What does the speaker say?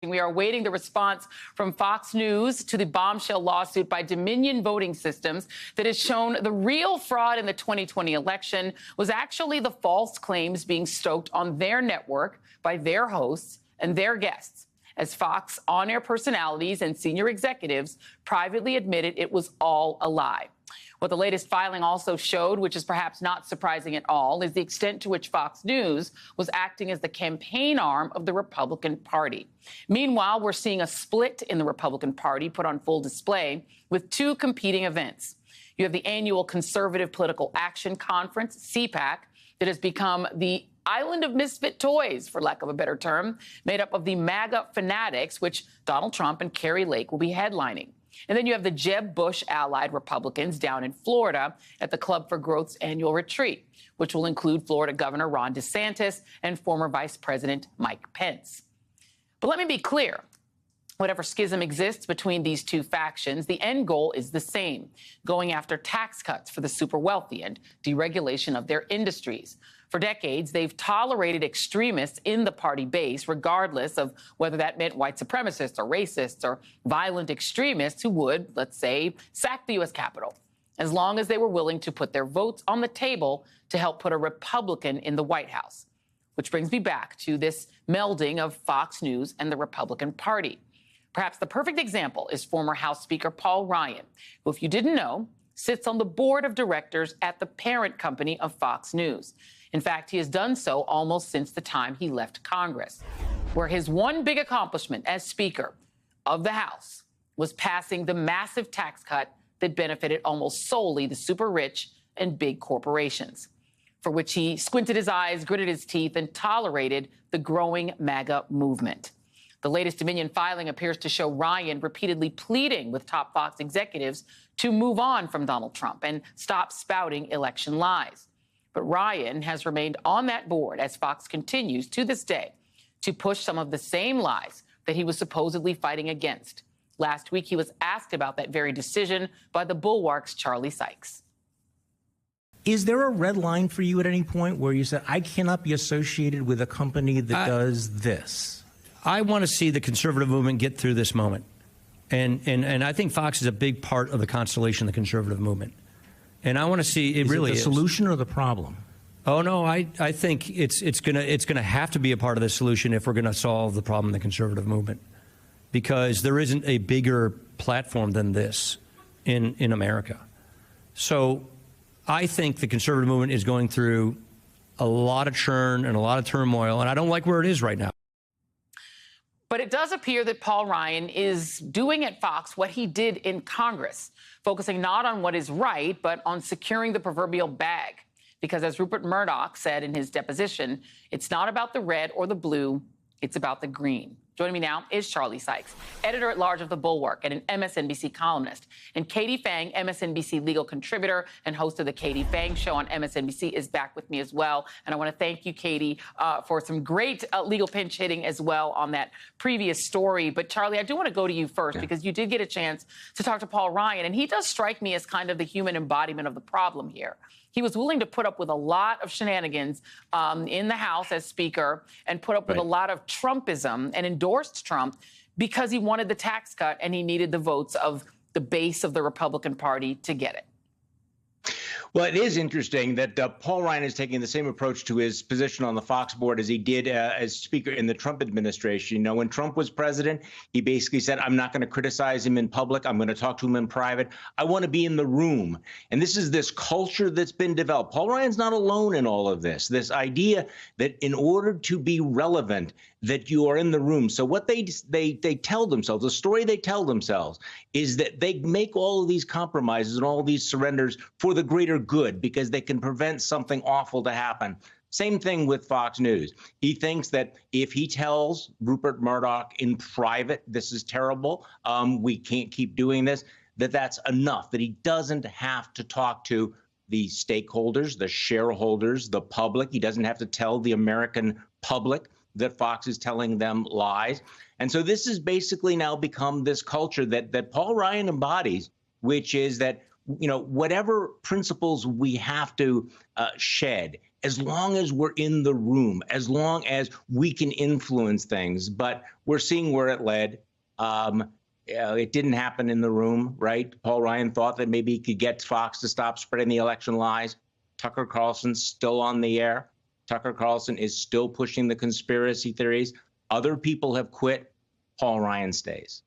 We are awaiting the response from Fox News to the bombshell lawsuit by Dominion Voting Systems that has shown the real fraud in the 2020 election was actually the false claims being stoked on their network by their hosts and their guests, as Fox on-air personalities and senior executives privately admitted it was all a lie. What the latest filing also showed, which is perhaps not surprising at all, is the extent to which Fox News was acting as the campaign arm of the Republican Party. Meanwhile, we're seeing a split in the Republican Party put on full display with two competing events. You have the annual Conservative Political Action Conference, CPAC, that has become the island of misfit toys, for lack of a better term, made up of the MAGA fanatics, which Donald Trump and Kari Lake will be headlining. And then you have the Jeb Bush-allied Republicans down in Florida at the Club for Growth's annual retreat, which will include Florida Governor Ron DeSantis and former Vice President Mike Pence. But let me be clear. Whatever schism exists between these two factions, the end goal is the same, going after tax cuts for the super wealthy and deregulation of their industries. For decades, they've tolerated extremists in the party base, regardless of whether that meant white supremacists or racists or violent extremists who would, let's say, sack the U.S. Capitol, as long as they were willing to put their votes on the table to help put a Republican in the White House. Which brings me back to this melding of Fox News and the Republican Party. Perhaps the perfect example is former House Speaker Paul Ryan, who, if you didn't know, sits on the board of directors at the parent company of Fox News. In fact, he has done so almost since the time he left Congress, where his one big accomplishment as Speaker of the House was passing the massive tax cut that benefited almost solely the super rich and big corporations, for which he squinted his eyes, gritted his teeth, and tolerated the growing MAGA movement. The latest Dominion filing appears to show Ryan repeatedly pleading with top Fox executives to move on from Donald Trump and stop spouting election lies. But Ryan has remained on that board as Fox continues to this day to push some of the same lies that he was supposedly fighting against. Last week, he was asked about that very decision by the Bulwark's Charlie Sykes. Is there a red line for you at any point where you said, I cannot be associated with a company that does this? I want to see the conservative movement get through this moment. And I think Fox is a big part of the constellation of the conservative movement. And I want to see it really is. The solution or the problem? Oh, no, I think it's gonna have to be a part of the solution if we're going to solve the problem in the conservative movement, because there isn't a bigger platform than this in America. So I think the conservative movement is going through a lot of churn and a lot of turmoil, and I don't like where it is right now. But it does appear that Paul Ryan is doing at Fox what he did in Congress, focusing not on what is right, but on securing the proverbial bag. Because as Rupert Murdoch said in his deposition, it's not about the red or the blue, it's about the green. Joining me now is Charlie Sykes, editor-at-large of The Bulwark and an MSNBC columnist. And Katie Phang, MSNBC legal contributor and host of The Katie Phang Show on MSNBC, is back with me as well. And I want to thank you, Katie, for some great legal pinch hitting as well on that previous story. But, Charlie, I do want to go to you first because you did get a chance to talk to Paul Ryan, and he does strike me as kind of the human embodiment of the problem here. He was willing to put up with a lot of shenanigans in the House as Speaker and put up with a lot of Trumpism and endorsed Trump because he wanted the tax cut and he needed the votes of the base of the Republican Party to get it. Well, it is interesting that Paul Ryan is taking the same approach to his position on the Fox board as he did as Speaker in the Trump administration. You know, when Trump was president, he basically said, I'm not going to criticize him in public. I'm going to talk to him in private. I want to be in the room. And this is this culture that's been developed. Paul Ryan's not alone in all of this idea that in order to be relevant, that you are in the room. So what they tell themselves, the story they tell themselves is that they make all of these compromises and all of these surrenders for the greater good because they can prevent something awful to happen. Same thing with Fox News. He thinks that if he tells Rupert Murdoch in private, this is terrible, we can't keep doing this, that's enough, that he doesn't have to talk to the stakeholders, the shareholders, the public. He doesn't have to tell the American public that Fox is telling them lies. And so this has basically now become this culture that Paul Ryan embodies, which is that, you know, whatever principles we have to shed as long as we're in the room, as long as we can influence things. But we're seeing where it led. It didn't happen in the room, right? Paul Ryan thought that maybe he could get Fox to stop spreading the election lies. Tucker Carlson's still on the air. Tucker Carlson is still pushing the conspiracy theories. Other people have quit. Paul Ryan stays.